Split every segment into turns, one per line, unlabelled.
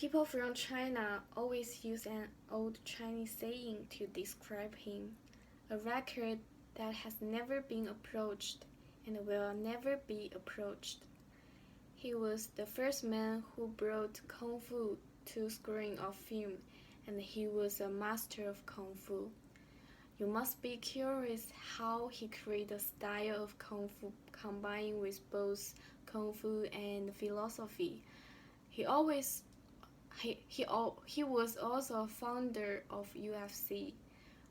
People from China always use an old Chinese saying to describe him, a record that has never been approached and will never be approached. He was the first man who brought Kung Fu to screen of film, and he was a master of Kung Fu. You must be curious how he created a style of Kung Fu combined with both Kung Fu and philosophy. He always he was also a founder of UFC,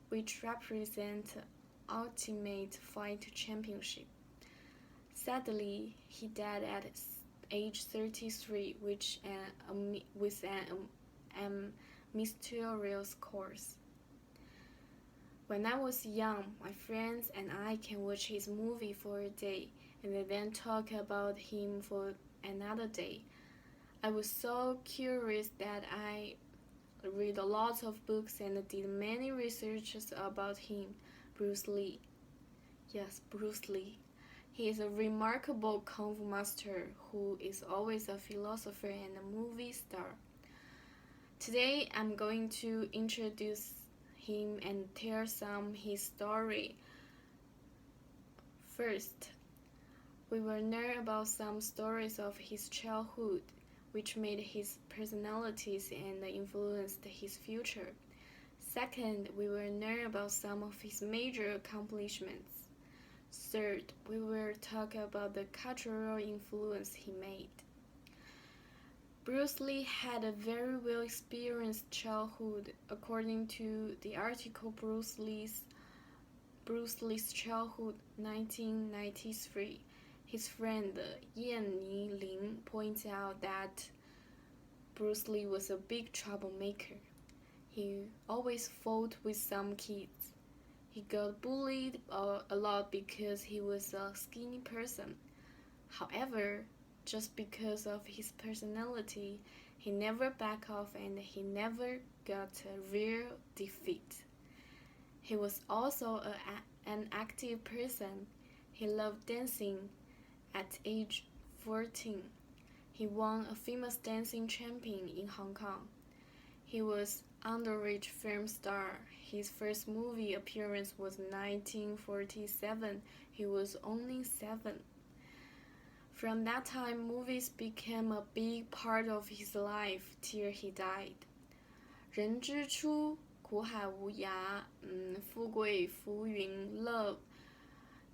which represents Ultimate Fight Championship. Sadly, he died at age 33, with an mysterious cause. When I was young, my friends and I can watch his movie for a day and then talk about him for another day. I was so curious that I read a lot of books and did many researches about him, Bruce Lee. Yes, Bruce Lee. He is a remarkable Kung Fu master who is always a philosopher and a movie star. Today I'm going to introduce him and tell some his story. First, we will learn about some stories of his childhood, which made his personalities and influenced his future. Second, we will learn about some of his major accomplishments. Third, we will talk about the cultural influence he made. Bruce Lee had a very well experienced childhood. According to the article Bruce Lee's Childhood 1993, his friend Yan Ling points out that Bruce Lee was a big troublemaker. He always fought with some kids. He got bullied a lot because he was a skinny person. However, just because of his personality, he never backed off and he never got a real defeat. He was also an active person. He loved dancing. At age 14, he won a famous dancing champion in Hong Kong. He was underage film star. His first movie appearance was 1947. He was only 7. From that time, movies became a big part of his life till he died. 人之初，苦海无涯，富贵浮云乐。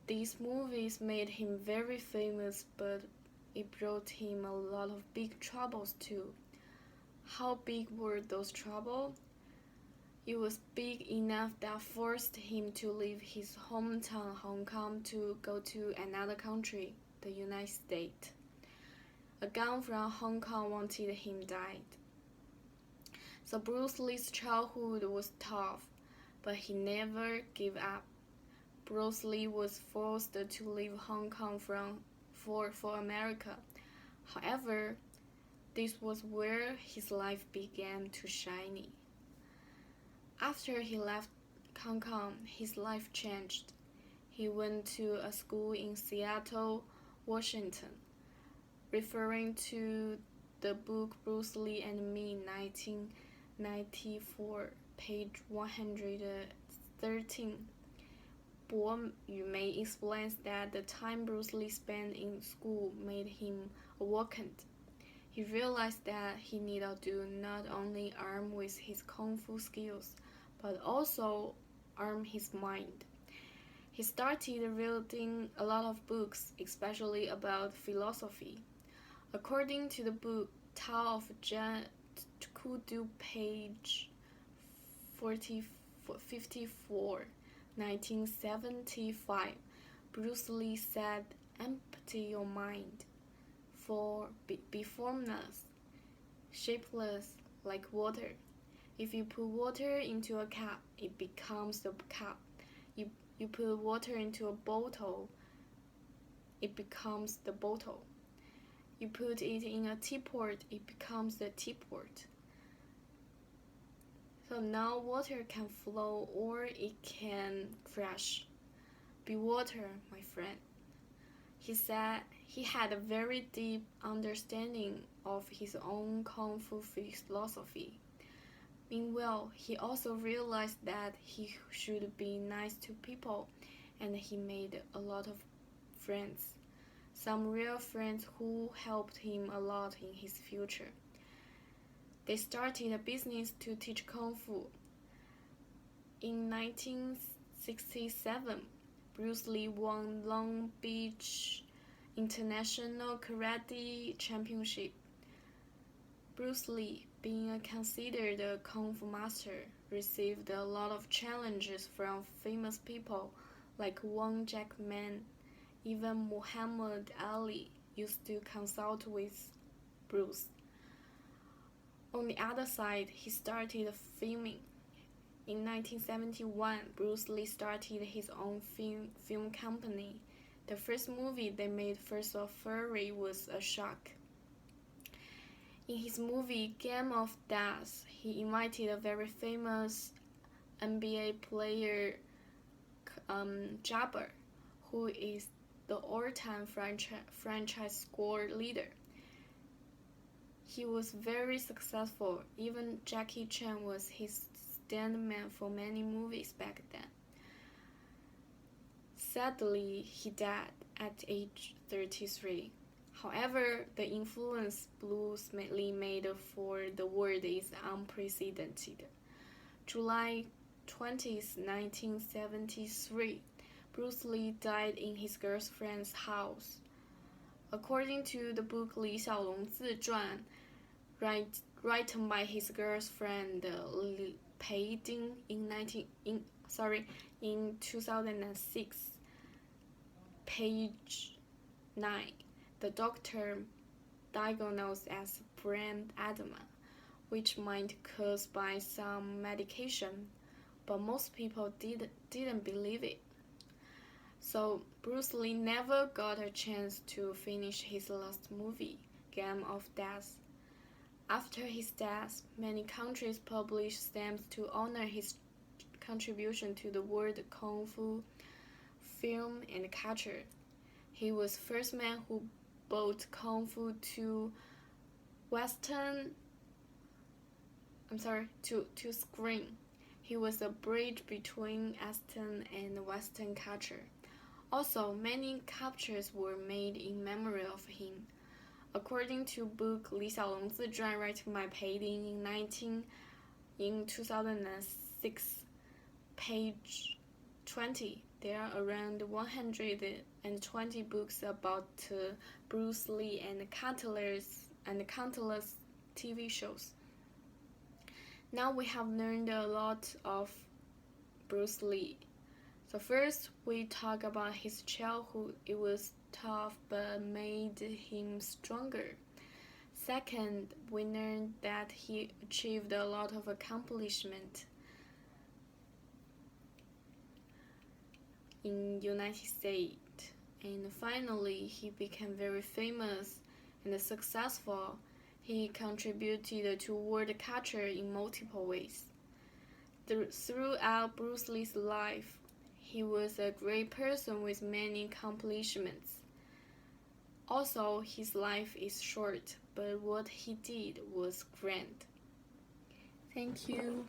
These movies made him very famous, but it brought him a lot of big troubles too. How big were those troubles? It was big enough that forced him to leave his hometown Hong Kong to go to another country, the United States. A gun from Hong Kong wanted him died. So Bruce Lee's childhood was tough, but he never gave up. Bruce Lee was forced to leave Hong Kong for America. However, this was where his life began to shine. After he left Hong Kong, his life changed. He went to a school in Seattle, Washington. Referring to the book Bruce Lee and Me, 1994, page 113. Bo Yu explains that the time Bruce Lee spent in school made him awakened. He realized that he needed to not only arm with his kung fu skills, but also arm his mind. He started reading a lot of books, especially about philosophy. According to the book Tao of Kudu, page 54, 1975, Bruce Lee said, "Empty your mind, for be formless, shapeless like water. If you put water into a cup, it becomes the cup. You put water into a bottle, it becomes the bottle. You put it in a teapot, it becomes the teapot." So now water can flow or it can crash. Be water, my friend. He said He had a very deep understanding of his own Kung Fu philosophy. Meanwhile, he also realized that he should be nice to people, and he made a lot of friends. Some real friends who helped him a lot in his future. They started a business to teach Kung Fu. In 1967, Bruce Lee won Long Beach International Karate Championship. Bruce Lee, being considered a Kung Fu master, received a lot of challenges from famous people like Wang Jackman. Even Muhammad Ali used to consult with Bruce. On the other side, he started filming. In 1971, Bruce Lee started his own film company. The first movie they made, First of Fury, was a shock. In his movie Game of Death, he invited a very famous NBA player, Jabber, who is the all-time franchise score leader. He was very successful. Even Jackie Chan was his stuntman for many movies back then. Sadly, he died at age 33. However, the influence Bruce Lee made for the world is unprecedented. July 20th, 1973, Bruce Lee died in his girlfriend's house. According to the book 李小龙自传, written by his girlfriend Pei Ding in 2006, page 9, the doctor diagnosed as brain edema, which might caused by some medication, but most people didn't believe it. So Bruce Lee never got a chance to finish his last movie, Game of Death. After his death, many countries published stamps to honor his contribution to the world Kung Fu film and culture. He was the first man who brought Kung Fu to screen. He was a bridge between Eastern and Western culture. Also, many sculptures were made in memory of him. According to book 李小龙自传 written by Pei Ding in 2006, page 20, there are around 120 books about Bruce Lee and countless TV shows. Now we have learned a lot of Bruce Lee. So first, we talk about his childhood. It was tough but made him stronger. Second, we learned that he achieved a lot of accomplishment in United States. And finally, he became very famous and successful. He contributed to world culture in multiple ways. Throughout Bruce Lee's life, he was a great person with many accomplishments. Also, his life is short, but what he did was grand. Thank you.